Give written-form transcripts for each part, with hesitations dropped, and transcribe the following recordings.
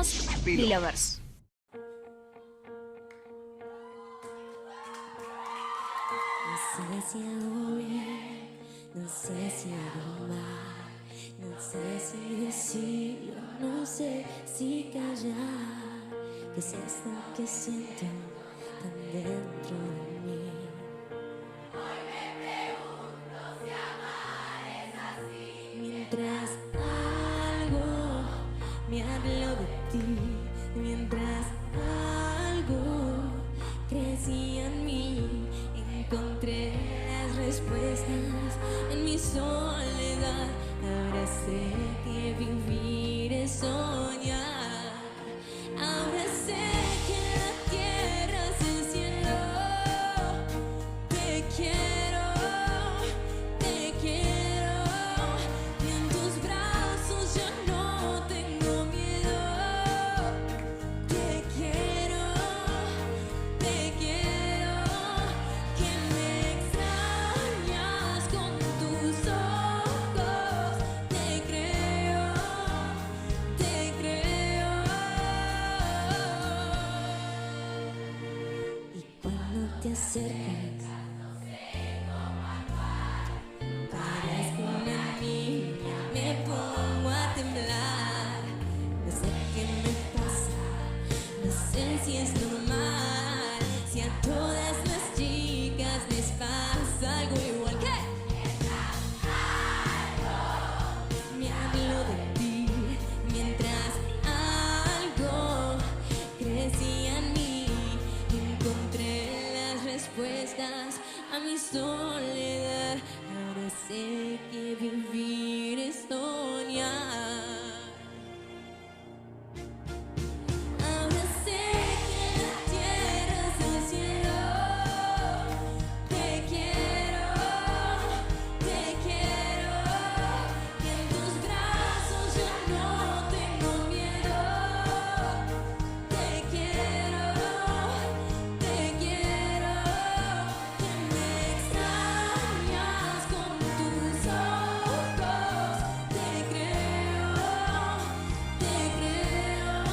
Somos Belovers. No sé si hago bien, no sé si hago mal, no sé si decirlo, no sé si callar. ¿Qué es esto que siento tan dentro de mí? Hoy me pregunto si amar es así. Mientras algo me habló de ti, mientras algo crecía en mí, encontré las respuestas en mi soledad. Ahora sé que vivir es soñar. Ahora sé que la tierra es el cielo. Te quiero, te quiero. Y en tus brazos ya no tengo miedo. Te quiero, te quiero. Que me extrañas con tus ojos. Te creo, te creo. Y cuando te acercas, parezco una niña, me pongo a temblar. No sé qué me pasa, no sé si es normal, si a todas las chicas les pasa algo igual. ¿Qué? Me hablo de ti, mientras algo crecía en mí, encontré las respuestas a mi soledad. Ahora sé que vivir es soñar. Ahora sé que la tierra es el cielo. Te quiero, te quiero. Que en tus brazos ya no tengo miedo. Te quiero, te quiero. Que me extrañas con tus ojos. Te creo, te creo.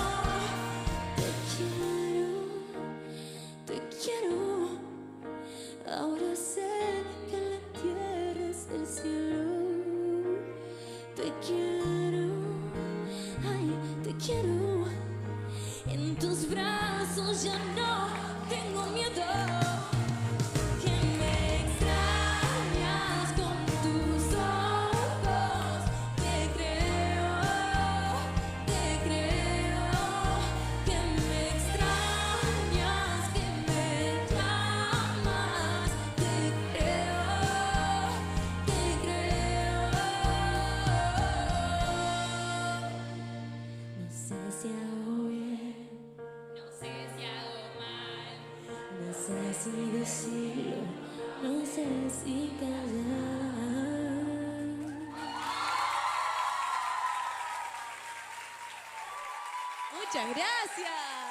Te quiero. Ahora sé que la tierra es el cielo. Te quiero, ay, te quiero. En tus brazos ya no tengo miedo. Que me extrañas con tus ojos. Te creo, te creo. Que me extrañas, que me llamas. Te creo, te creo. No sé si hago bien, no sé si hago mal, no sé si decirlo, no sé si callar. Muchas gracias.